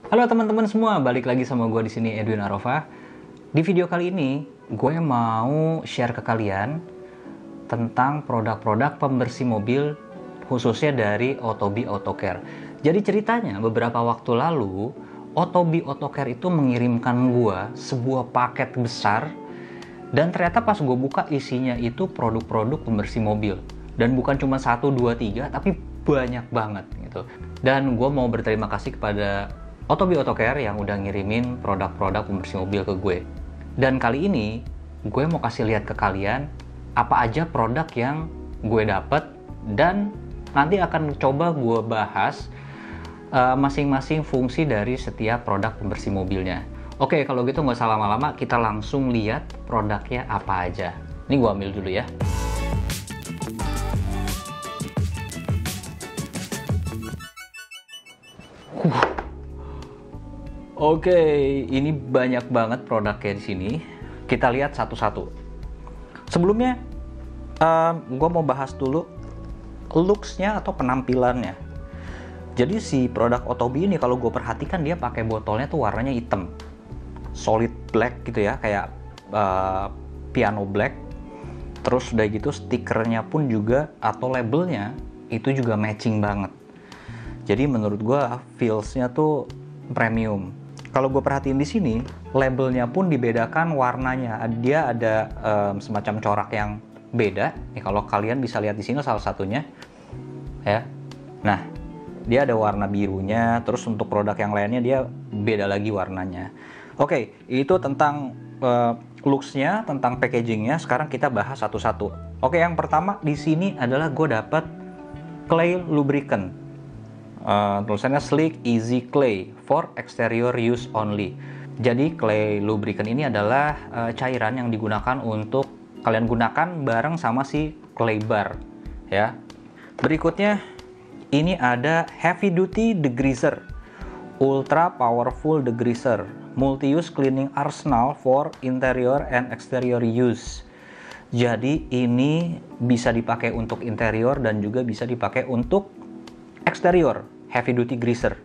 Halo teman-teman semua, balik lagi sama gue di sini Edwin Arova. Di video kali ini, gue mau share ke kalian tentang produk-produk pembersih mobil khususnya dari Otobi Autocare. Jadi ceritanya beberapa waktu lalu, Otobi Autocare itu mengirimkan gue sebuah paket besar dan ternyata pas gue buka isinya itu produk-produk pembersih mobil. Dan bukan cuma 1, 2, 3, tapi banyak banget gitu. Dan gue mau berterima kasih kepada Otobi Autocare yang udah ngirimin produk-produk pembersih mobil ke gue. Dan kali ini gue mau kasih lihat ke kalian apa aja produk yang gue dapet dan nanti akan coba gue bahas masing-masing fungsi dari setiap produk pembersih mobilnya. Oke, kalau gitu nggak usah lama-lama, kita langsung lihat produknya apa aja. Ini gue ambil dulu ya. Oke, ini banyak banget produknya di sini. Kita lihat satu-satu. Sebelumnya, gue mau bahas dulu looks-nya atau penampilannya. Jadi si produk Otobi ini kalau gue perhatikan dia pakai botolnya tuh warnanya hitam, solid black gitu ya, kayak piano black. Terus udah gitu stikernya pun juga atau labelnya itu juga matching banget. Jadi menurut gue feels-nya tuh premium. Kalau gue perhatiin di sini, labelnya pun dibedakan warnanya. Dia ada semacam corak yang beda. Nih kalau kalian bisa lihat di sini salah satunya, ya. Nah, dia ada warna birunya. Terus untuk produk yang lainnya dia beda lagi warnanya. Oke, itu tentang looks-nya, tentang packaging-nya. Sekarang kita bahas satu-satu. Oke, yang pertama di sini adalah gue dapet clay lubricant. Tulisannya Sleek Easy Clay for exterior use only. Jadi clay lubricant ini adalah cairan yang digunakan untuk kalian gunakan bareng sama si clay bar ya. Berikutnya ini ada Heavy Duty Degreaser, Ultra Powerful Degreaser, Multi-Use Cleaning Arsenal for interior and exterior use. Jadi ini bisa dipakai untuk interior dan juga bisa dipakai untuk eksterior. Heavy Duty Greaser,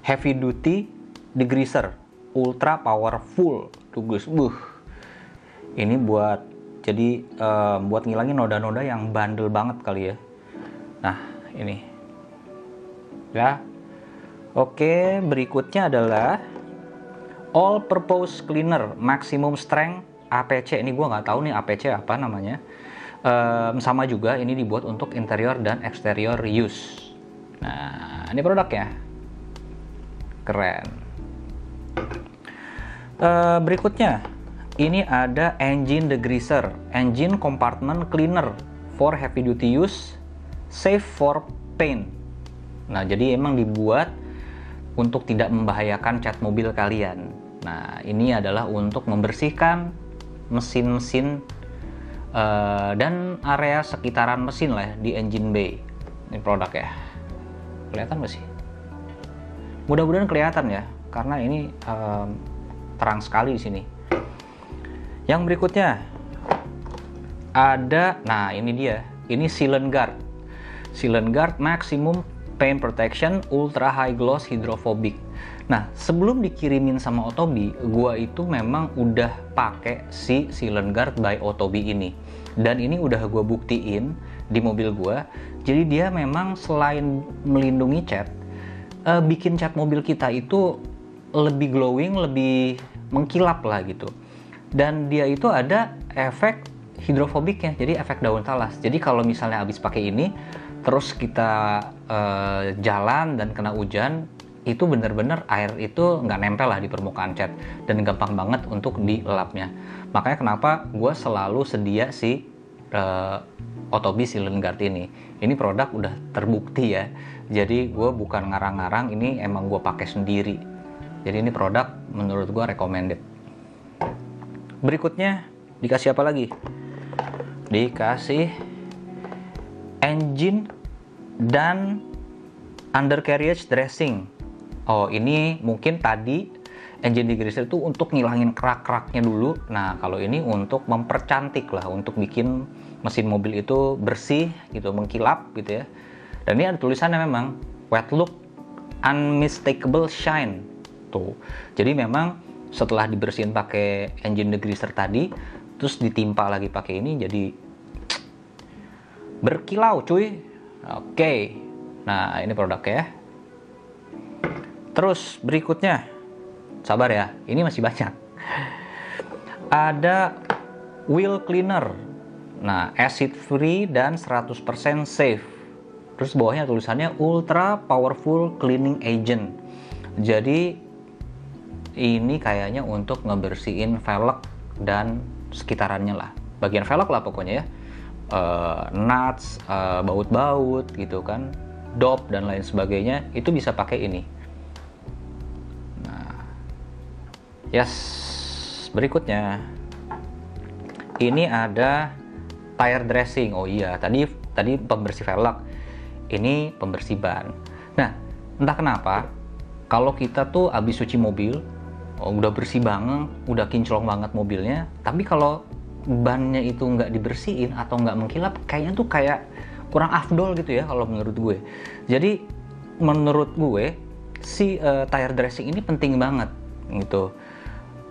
Heavy Duty Degreaser, Ultra Powerful Degreaser. Ini buat buat ngilangin noda-noda yang bandel banget kali ya. Nah ini ya. Oke, berikutnya adalah All Purpose Cleaner Maximum Strength APC. Ini gue nggak tahu nih APC apa namanya. Sama juga ini dibuat untuk interior dan exterior use. Nah, ini produknya keren. Berikutnya ini ada Engine Degreaser, Engine Compartment Cleaner for heavy duty use, safe for paint. Nah, jadi emang dibuat untuk tidak membahayakan cat mobil kalian. Nah, ini adalah untuk membersihkan mesin-mesin dan area sekitaran mesin lah di engine bay. Ini produk ya. Kelihatan nggak sih? Mudah-mudahan kelihatan ya, karena ini terang sekali di sini. Yang berikutnya ada, nah ini dia, ini Sealant Guard, Sealant Guard Maximum Paint Protection Ultra High Gloss Hydrophobic. Nah, sebelum dikirimin sama Otobi, gua itu memang udah pakai si Sealant Guard by Otobi ini, dan ini udah gua buktiin di mobil gua. Jadi dia memang selain melindungi cat, bikin cat mobil kita itu lebih glowing, lebih mengkilap lah gitu. Dan dia itu ada efek hidrofobiknya, jadi efek daun talas. Jadi kalau misalnya habis pakai ini, terus kita jalan dan kena hujan, itu bener-bener air itu nggak nempel lah di permukaan cat dan gampang banget untuk dilapnya. Makanya kenapa gue selalu sedia si Otobi Sealant Guard ini. Ini produk udah terbukti ya. Jadi gue bukan ngarang-ngarang, ini emang gue pakai sendiri. Jadi ini produk menurut gue recommended. Berikutnya dikasih apa lagi? Dikasih engine dan undercarriage dressing. Oh, ini mungkin tadi engine degreaser itu untuk ngilangin kerak-keraknya dulu. Nah, kalau ini untuk mempercantik lah, untuk bikin mesin mobil itu bersih gitu, mengkilap gitu ya. Dan ini ada tulisannya memang wet look unmistakable shine. Tuh. Jadi memang setelah dibersihin pakai engine degreaser tadi, terus ditimpa lagi pakai ini, jadi berkilau cuy. Oke. Nah, ini produknya ya. Terus berikutnya, sabar ya, ini masih banyak. Ada wheel cleaner. Nah, acid free dan 100% safe. Terus bawahnya tulisannya ultra powerful cleaning agent. Jadi ini kayaknya untuk ngebersihin velg dan sekitarannya lah. Bagian velg lah pokoknya ya. Nuts, baut-baut gitu kan, dop dan lain sebagainya, itu bisa pakai ini. Nah, yes, berikutnya ini ada tire dressing. Oh iya, tadi pembersih velg, ini pembersih ban. Nah, entah kenapa kalau kita tuh habis cuci mobil, udah bersih banget, udah kinclong banget mobilnya, tapi kalau bannya itu nggak dibersihin atau nggak mengkilap, kayaknya tuh kayak kurang afdol gitu ya kalau menurut gue. Jadi menurut gue si tire dressing ini penting banget gitu.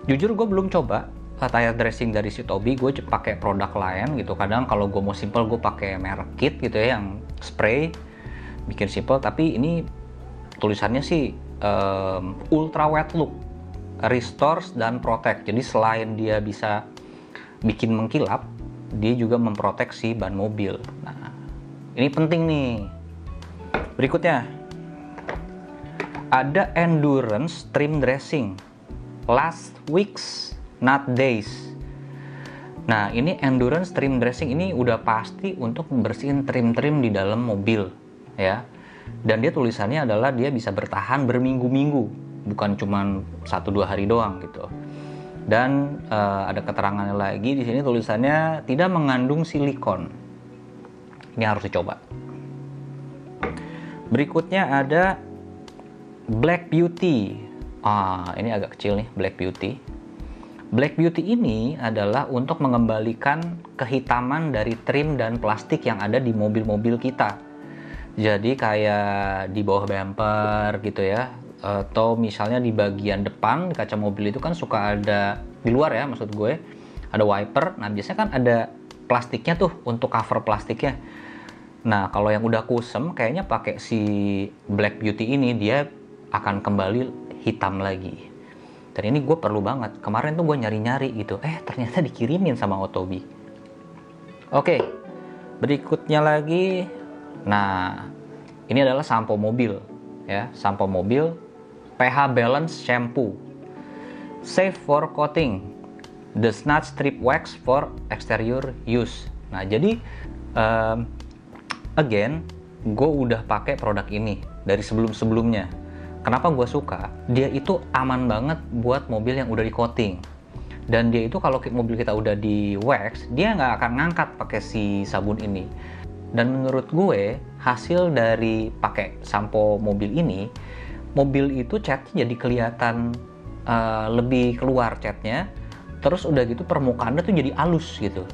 Jujur gue belum coba tire dressing dari si Tobii, gue pakai produk lain gitu. Kadang kalau gue mau simple gue pakai merek kit gitu ya, yang spray bikin simple. Tapi ini tulisannya sih ultra wet look, restores dan protect. Jadi selain dia bisa bikin mengkilap, dia juga memproteksi ban mobil. Nah, ini penting nih. Berikutnya ada endurance trim dressing, last weeks not days. Nah, ini endurance trim dressing ini udah pasti untuk membersihin trim-trim di dalam mobil ya. Dan dia tulisannya adalah dia bisa bertahan berminggu-minggu, bukan cuma 1-2 hari doang gitu. Dan ada keterangannya lagi di sini, tulisannya tidak mengandung silikon. Ini harus dicoba. Berikutnya ada Black Beauty. Ini agak kecil nih, Black Beauty. Black Beauty ini adalah untuk mengembalikan kehitaman dari trim dan plastik yang ada di mobil-mobil kita. Jadi kayak di bawah bumper gitu ya, atau misalnya di bagian depan kaca mobil itu kan suka ada, di luar ya maksud gue, ada wiper. Nah, biasanya kan ada plastiknya tuh untuk cover plastiknya. Nah, kalau yang udah kusem kayaknya pakai si Black Beauty ini dia akan kembali hitam lagi. Dan ini gue perlu banget. Kemarin tuh gue nyari-nyari gitu, ternyata dikirimin sama Otobi. Oke, berikutnya lagi. Nah, ini adalah sampo mobil ya, sampo mobil pH balance shampoo, safe for coating, does not strip wax for exterior use. Nah, jadi again, gue udah pakai produk ini dari sebelum-sebelumnya. Kenapa gue suka? Dia itu aman banget buat mobil yang udah di coating. Dan dia itu kalau mobil kita udah di wax, dia nggak akan ngangkat pakai si sabun ini. Dan menurut gue, hasil dari pakai sampo mobil ini, mobil itu catnya jadi kelihatan lebih keluar catnya. Terus udah gitu permukaannya tuh jadi halus gitu.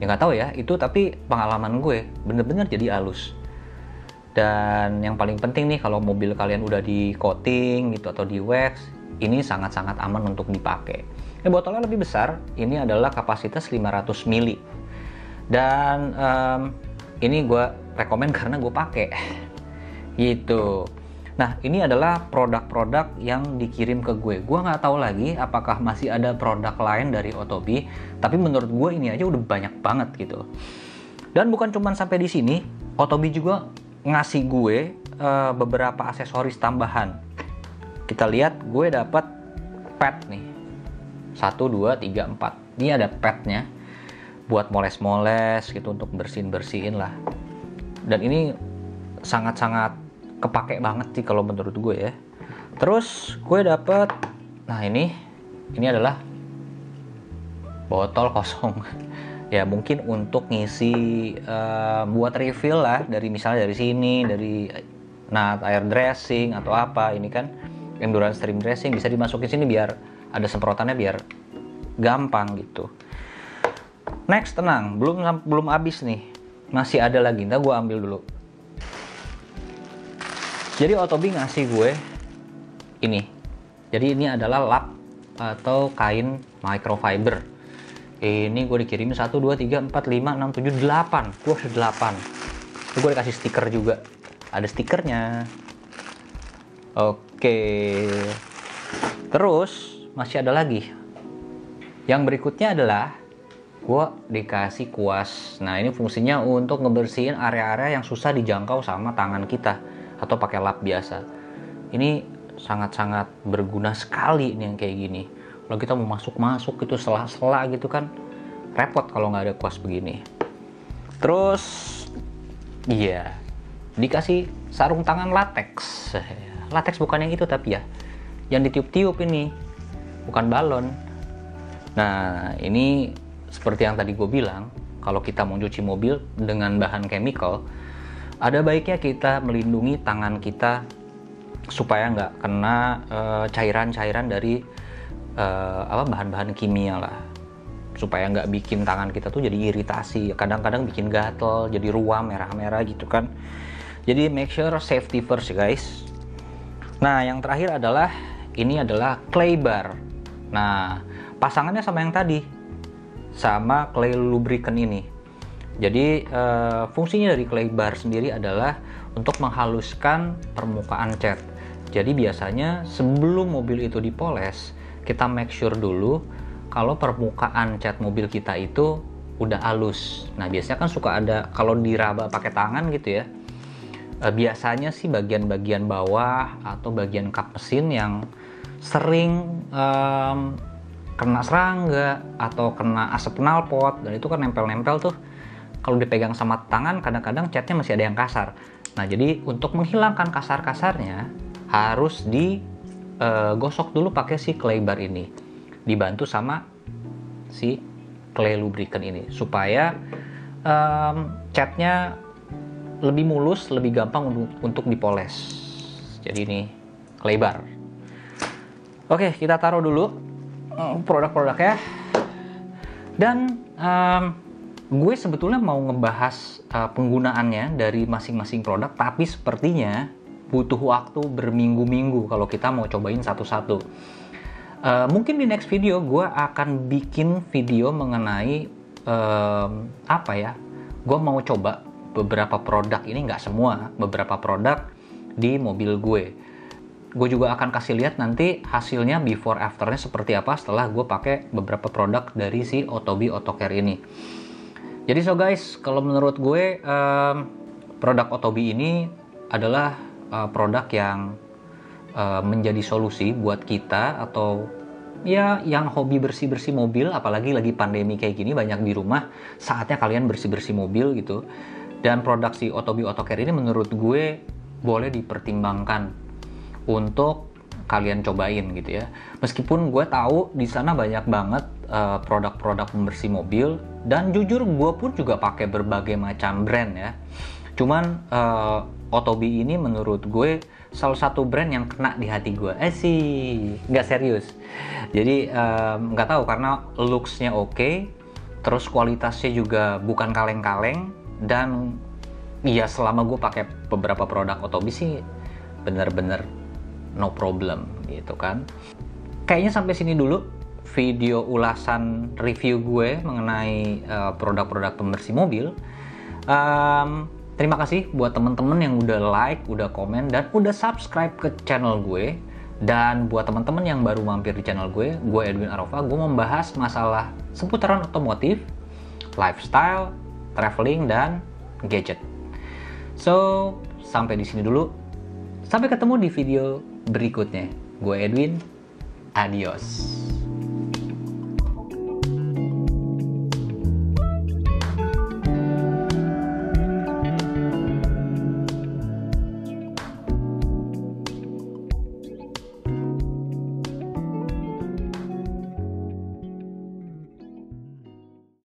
Ya nggak tahu ya, itu tapi pengalaman gue bener-bener jadi halus. Dan yang paling penting nih, kalau mobil kalian udah di coating gitu atau di wax, ini sangat-sangat aman untuk dipakai. Botolnya lebih besar, ini adalah kapasitas 500 ml. Dan ini gue rekomen karena gue pakai gitu. Nah, ini adalah produk-produk yang dikirim ke gue. Gue nggak tahu lagi apakah masih ada produk lain dari Otobi, tapi menurut gue ini aja udah banyak banget gitu. Dan bukan cuma sampai di sini, Otobi juga ngasih gue beberapa aksesoris tambahan. Kita lihat, gue dapat pad nih, 1, 2, 3, 4. Ini ada padnya buat moles-moles gitu, untuk bersihin lah. Dan ini sangat-sangat kepake banget sih kalau menurut gue ya. Terus gue dapet, nah ini adalah botol kosong. Ya mungkin untuk ngisi buat refill lah, dari misalnya dari sini, dari air dressing atau apa. Ini kan endurance trim dressing, bisa dimasukin sini biar ada semprotannya, biar gampang gitu. Next, tenang, belum habis nih, masih ada lagi. Ntar gue ambil dulu. Jadi Otobi ngasih gue ini Jadi ini adalah lap atau kain microfiber. Ini gue dikirimin 1, 2, 3, 4, 5, 6, 7, 8. Gue harus 8. Itu gue dikasih stiker juga. Ada stikernya. Oke. Terus masih ada lagi. Yang berikutnya adalah gue dikasih kuas. Nah, ini fungsinya untuk ngebersihin area-area yang susah dijangkau sama tangan kita atau pakai lap biasa. Ini sangat-sangat berguna sekali nih yang kayak gini. Kalau kita mau masuk-masuk gitu sela-sela gitu kan repot kalau nggak ada kuas begini. Terus iya, dikasih sarung tangan latex. Latex bukan yang itu tapi ya, yang ditiup-tiup ini, bukan balon. Nah, ini seperti yang tadi gue bilang, kalau kita mau cuci mobil dengan bahan chemical, ada baiknya kita melindungi tangan kita supaya nggak kena cairan-cairan dari bahan-bahan kimia lah, supaya nggak bikin tangan kita tuh jadi iritasi, kadang-kadang bikin gatel, jadi ruam merah-merah gitu kan. Jadi make sure safety first guys. Nah, yang terakhir adalah ini adalah clay bar. Nah, pasangannya sama yang tadi, sama clay lubricant ini. Jadi fungsinya dari clay bar sendiri adalah untuk menghaluskan permukaan cat. Jadi biasanya sebelum mobil itu dipoles, kita make sure dulu kalau permukaan cat mobil kita itu udah halus. Nah, biasanya kan suka ada kalau diraba pakai tangan gitu ya. Biasanya sih bagian-bagian bawah atau bagian kap mesin yang sering kena serangga atau kena asap knalpot, dan itu kan nempel-nempel tuh. Kalau dipegang sama tangan kadang-kadang catnya masih ada yang kasar. Nah, jadi untuk menghilangkan kasar-kasarnya harus digosok dulu pakai si clay bar ini, dibantu sama si clay lubricant ini supaya catnya lebih mulus, lebih gampang untuk dipoles. Jadi ini clay bar. Oke, kita taruh dulu produk-produknya. Dan gue sebetulnya mau ngebahas penggunaannya dari masing-masing produk, tapi sepertinya butuh waktu berminggu-minggu kalau kita mau cobain satu-satu. Mungkin di next video gue akan bikin video mengenai gue mau coba beberapa produk ini, nggak semua, beberapa produk di mobil gue. Gue juga akan kasih lihat nanti hasilnya before afternya seperti apa setelah gue pakai beberapa produk dari si Otobi Otocare ini. Jadi so guys, kalau menurut gue produk Otobi ini adalah produk yang menjadi solusi buat kita atau ya yang hobi bersih-bersih mobil, apalagi lagi pandemi kayak gini banyak di rumah, saatnya kalian bersih-bersih mobil gitu. Dan produk si Otobi Otocare ini menurut gue boleh dipertimbangkan untuk kalian cobain gitu ya. Meskipun gue tahu di sana banyak banget produk-produk pembersih mobil, dan jujur gue pun juga pakai berbagai macam brand ya. Cuman Otobi ini menurut gue salah satu brand yang kena di hati gue. Nggak serius. Jadi nggak tahu karena looks-nya oke, terus kualitasnya juga bukan kaleng-kaleng, dan ya selama gue pakai beberapa produk Otobi sih bener-bener no problem gitu kan. Kayaknya sampai sini dulu video ulasan review gue mengenai produk-produk pembersih mobil. Terima kasih buat teman-teman yang udah like, udah komen, dan udah subscribe ke channel gue. Dan buat teman-teman yang baru mampir di channel gue Edwin Arova, gue membahas masalah seputaran otomotif, lifestyle, traveling, dan gadget. So, sampai di sini dulu. Sampai ketemu di video berikutnya. Gue Edwin, adios.